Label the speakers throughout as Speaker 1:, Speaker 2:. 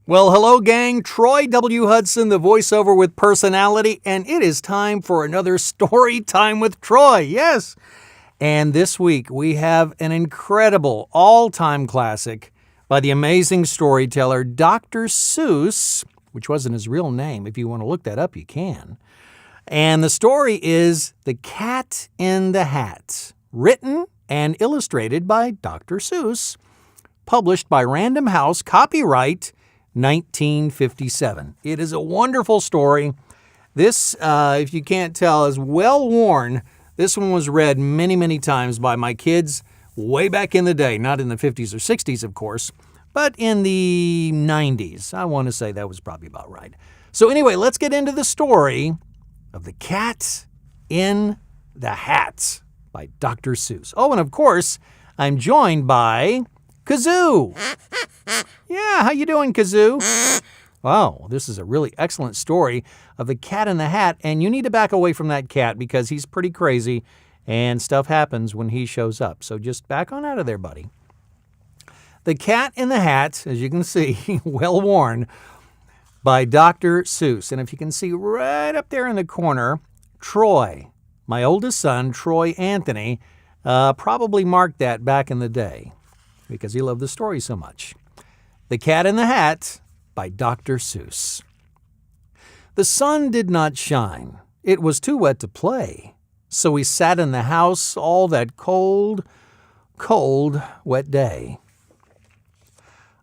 Speaker 1: Well, hello, gang. Troy W. Hudson, the voiceover with personality, and it is time for another Story Time with Troy. Yes. And this week we have an incredible all-time classic by the amazing storyteller Dr. Seuss, which wasn't his real name. If you want to look that up, you can. And the story is The Cat in the Hat, written and illustrated by Dr. Seuss, published by Random House, copyright 1957. It is a wonderful story. This, if you can't tell, is well worn. This one was read many, many times by my kids way back in the day, not in the 50s or 60s, of course, but in the 90s. I want to say that was probably about right. So anyway, let's get into the story of The Cat in the Hat by Dr. Seuss. Oh, and of course, I'm joined by Kazoo. Yeah, how you doing, Kazoo? Wow, this is a really excellent story of The Cat in the Hat, and you need to back away from that cat because he's pretty crazy and stuff happens when he shows up. So just back on out of there, buddy. The Cat in the Hat, as you can see, well worn, by Dr. Seuss. And if you can see right up there in the corner, Troy, my oldest son, Troy Anthony, probably marked that back in the day because he loved the story so much. The Cat in the Hat by Dr. Seuss. The sun did not shine. It was too wet to play. So we sat in the house all that cold, cold, wet day.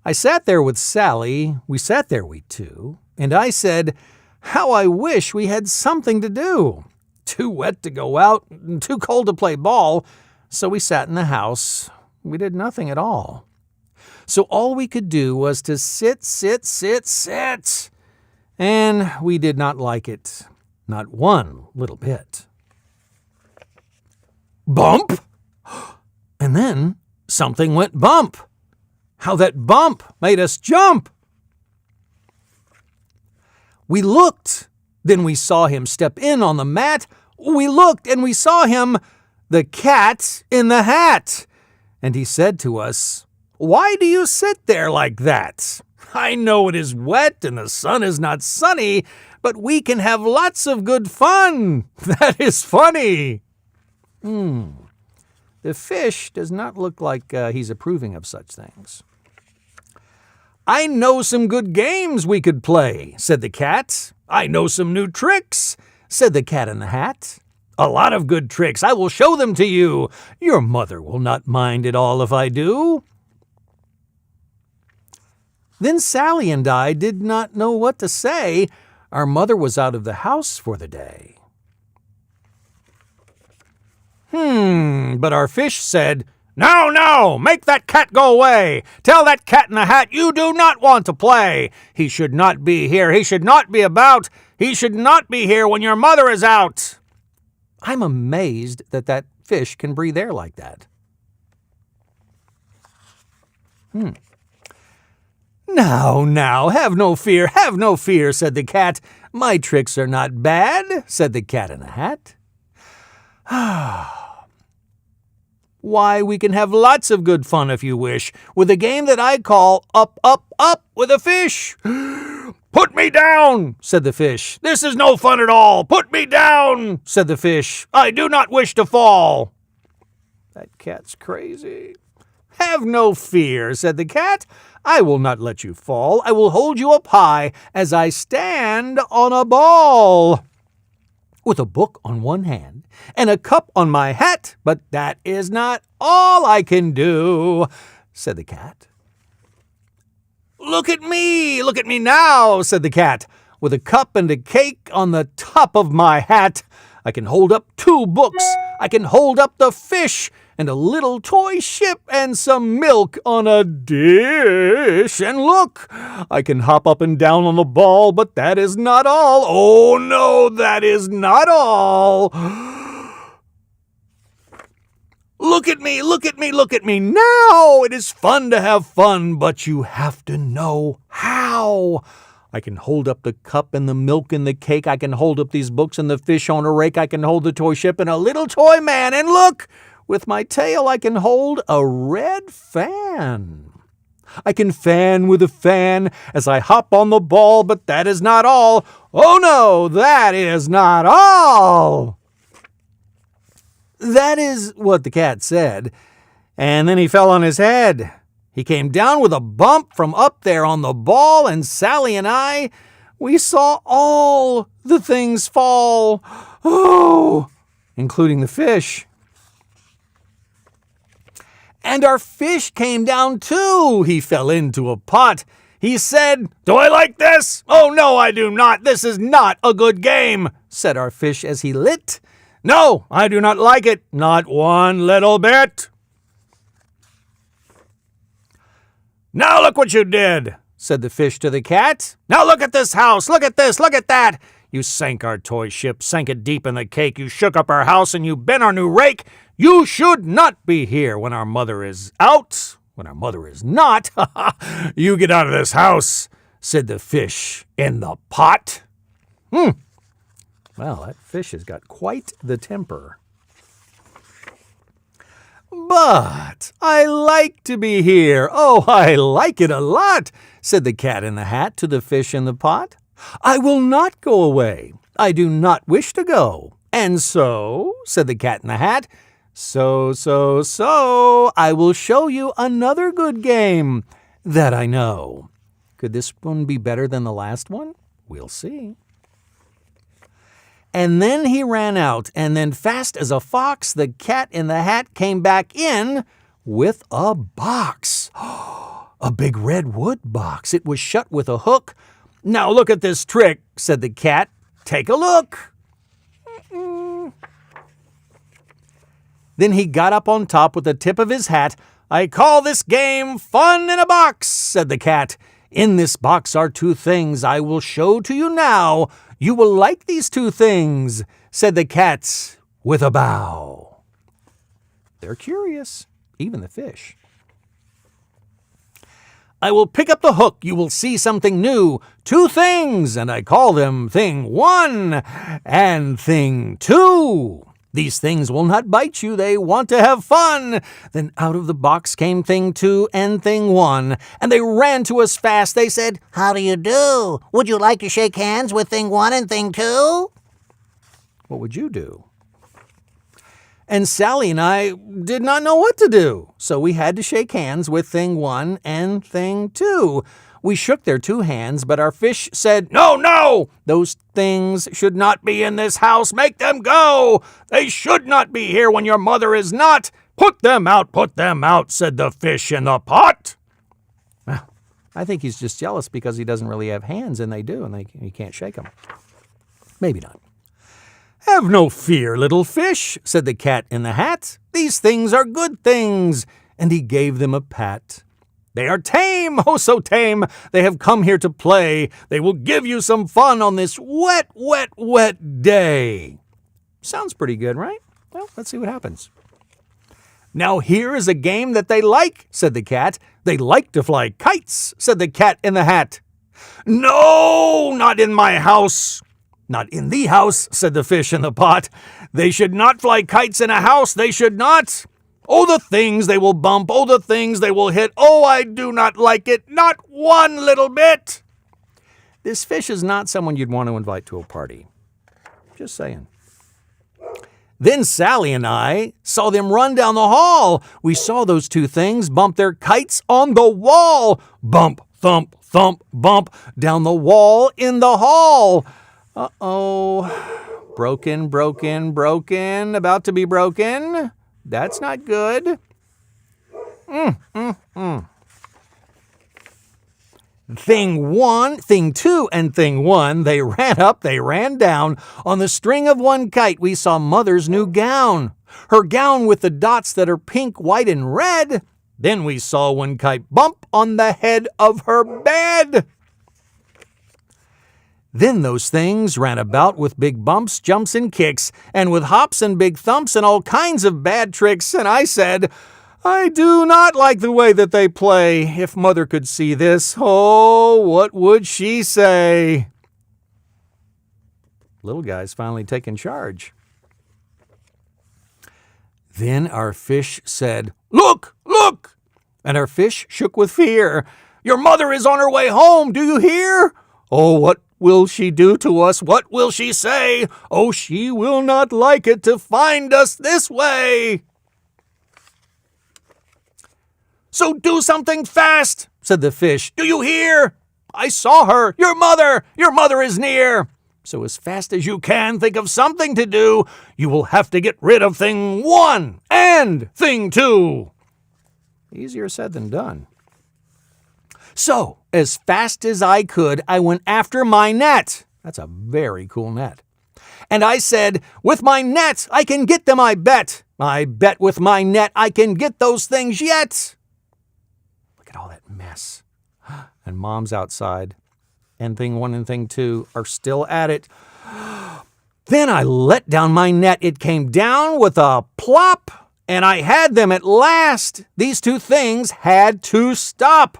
Speaker 1: I sat there with Sally. We sat there, we two. And I said, how I wish we had something to do. Too wet to go out, and too cold to play ball. So we sat in the house. We did nothing at all. So all we could do was to sit. And we did not like it. Not one little bit. Bump! And then something went bump. How that bump made us jump. We looked. Then we saw him step in on the mat. We looked and we saw him, the cat in the hat. And he said to us, why do you sit there like that? I know it is wet and the sun is not sunny, but we can have lots of good fun. That is funny. The fish does not look like he's approving of such things. I know some good games we could play, said the cat. I know some new tricks, said the Cat in the Hat. A lot of good tricks. I will show them to you. Your mother will not mind at all if I do. Then Sally and I did not know what to say. Our mother was out of the house for the day. But our fish said, No, make that cat go away. Tell that Cat in the Hat you do not want to play. He should not be here. He should not be about. He should not be here when your mother is out. I'm amazed that fish can breathe air like that. Now, have no fear, said the cat. My tricks are not bad, said the Cat in the Hat. Why, we can have lots of good fun if you wish, with a game that I call Up, Up, Up with a Fish. Put me down, said the fish. This is no fun at all. Put me down, said the fish. I do not wish to fall. That cat's crazy. Have no fear, said the cat. I will not let you fall. I will hold you up high as I stand on a ball. With a book on one hand and a cup on my hat, but that is not all I can do, said the cat. Look at me now, said the cat. With a cup and a cake on the top of my hat, I can hold up 2 books. I can hold up the fish and a little toy ship and some milk on a dish. And look, I can hop up and down on the ball, but that is not all. Oh no, that is not all. Look at me now. It is fun to have fun, but you have to know how. I can hold up the cup and the milk and the cake. I can hold up these books and the fish on a rake. I can hold the toy ship and a little toy man. And look, with my tail I can hold a red fan. I can fan with a fan as I hop on the ball, but that is not all. Oh no, that is not all. That is what the cat said, and then he fell on his head. He came down with a bump from up there on the ball, and Sally and I, we saw all the things fall. Oh, including the fish. And our fish came down too. He fell into a pot. He said, "Do I like this? Oh no, I do not. This is not a good game," said our fish as he lit. "No, I do not like it, not one little bit." "Now look what you did," said the fish to the cat. "Now look at this house, look at this, look at that. You sank our toy ship, sank it deep in the cake. You shook up our house and you bent our new rake. You should not be here when our mother is out, when our mother is not. You get out of this house," said the fish in the pot. Well, that fish has got quite the temper. "But I like to be here. Oh, I like it a lot," said the Cat in the Hat to the fish in the pot. "I will not go away. I do not wish to go. And so," said the Cat in the Hat, So, I will show you another good game that I know." Could this one be better than the last one? We'll see. And then he ran out, and then fast as a fox, the Cat in the Hat came back in with a box. A big red wood box. It was shut with a hook. "Now look at this trick," said the cat. "Take a look." Then he got up on top with the tip of his hat. "I call this game Fun in a Box," said the cat. "In this box are 2 things I will show to you now. You will like these 2 things," said the cat with a bow. They're curious, even the fish. "I will pick up the hook. You will see something new. 2 things, and I call them Thing 1 and Thing 2. These things will not bite you. They want to have fun." Then out of the box came Thing 2 and Thing 1, and they ran to us fast. They said,
Speaker 2: "How do you do? Would you like to shake hands with Thing 1 and Thing 2?
Speaker 1: "What would you do?" And Sally and I did not know what to do, so we had to shake hands with Thing 1 and Thing 2. We shook their 2 hands, but our fish said, No! Those things should not be in this house. Make them go! They should not be here when your mother is not. Put them out, said the fish in the pot." Well, I think he's just jealous because he doesn't really have hands, and they do, and he can't shake them. Maybe not. "Have no fear, little fish," said the Cat in the Hat. "These things are good things," and he gave them a pat. "They are tame, oh so tame. They have come here to play. They will give you some fun on this wet, wet, wet day." Sounds pretty good, right? Well, let's see what happens. Now here is a game that they like, said the cat. They like to fly kites, said the cat in the hat. No, not in my house. Not in the house, said the fish in the pot. They should not fly kites in a house, they should not. Oh, the things they will bump, oh, the things they will hit. Oh, I do not like it, not one little bit. This fish is not someone you'd want to invite to a party. Just saying. Then Sally and I saw them run down the hall. We saw those two things bump their kites on the wall. Bump, thump, thump, bump down the wall in the hall. Uh-oh. Broken, broken, broken. About to be broken. That's not good. Thing one, thing two, and thing one, they ran up, they ran down. On the string of one kite, we saw Mother's new gown. Her gown with the dots that are pink, white, and red. Then we saw one kite bump on the head of her bed. Then those things ran about with big bumps, jumps, and kicks, and with hops and big thumps and all kinds of bad tricks, and I said, I do not like the way that they play. If Mother could see this, oh, what would she say? Little guy's finally taken charge. Then our fish said, Look, look! And our fish shook with fear. Your mother is on her way home, do you hear? Oh, what will she do to us? What will she say? Oh, she will not like it to find us this way. So do something fast, said the fish. Do you hear? I saw her. Your mother is near. So as fast as you can, think of something to do. You will have to get rid of thing one and thing two. Easier said than done. So, as fast as I could, I went after my net. That's a very cool net. And I said, with my net, I can get them, I bet. I bet with my net, I can get those things yet. Look at all that mess. And Mom's outside. And thing one and thing two are still at it. Then I let down my net. It came down with a plop, and I had them at last. These two things had to stop.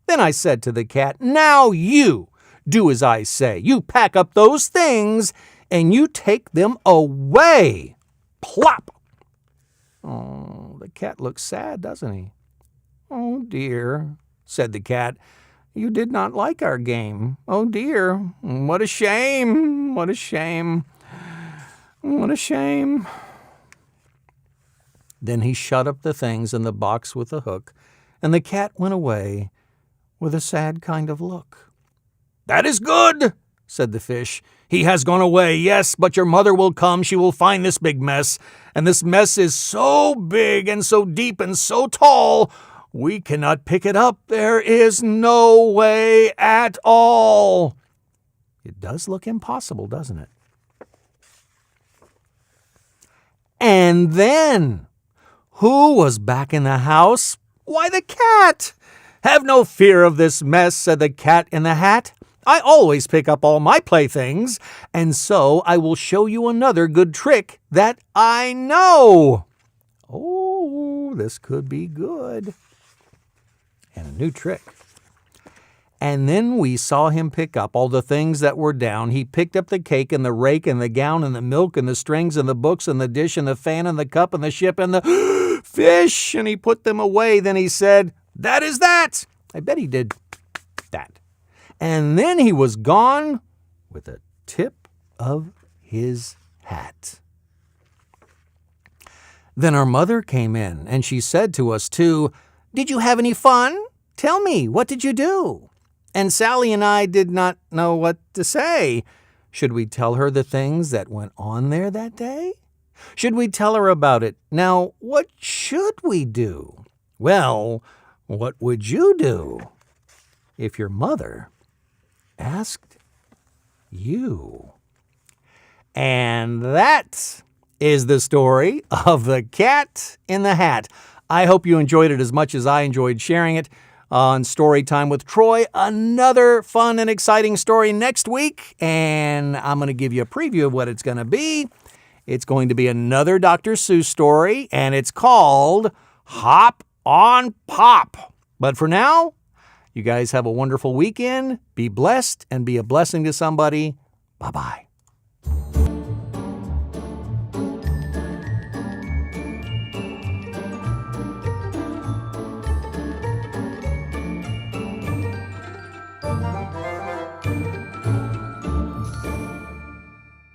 Speaker 1: Then I said to the cat, now you do as I say. You pack up those things and you take them away. Plop! Oh, the cat looks sad, doesn't he? Oh, dear, said the cat. You did not like our game. Oh, dear. What a shame. What a shame. What a shame. Then he shut up the things in the box with a hook, and the cat went away with a sad kind of look. That is good, said the fish. He has gone away, yes, but your mother will come. She will find this big mess, and this mess is so big and so deep and so tall, we cannot pick it up. There is no way at all. It does look impossible, doesn't it? And then, who was back in the house? Why, the cat! Have no fear of this mess, said the cat in the hat. I always pick up all my playthings, and so I will show you another good trick that I know. Oh, this could be good. And a new trick. And then we saw him pick up all the things that were down. He picked up the cake and the rake and the gown and the milk and the strings and the books and the dish and the fan and the cup and the ship and the fish, and he put them away. Then he said, that is that. I bet he did that. And then he was gone with a tip of his hat. Then our mother came in, and she said to us too, did you have any fun? Tell me, what did you do? And Sally and I did not know what to say. Should we tell her the things that went on there that day? Should we tell her about it? Now, what should we do? Well, what would you do if your mother asked you? And that is the story of the cat in the hat. I hope you enjoyed it as much as I enjoyed sharing it on Story Time with Troy. Another fun and exciting story next week, and I'm going to give you a preview of what it's going to be. It's going to be another Dr. Seuss story, and it's called Hop on Pop. But for now, you guys have a wonderful weekend. Be blessed and be a blessing to somebody. Bye-bye.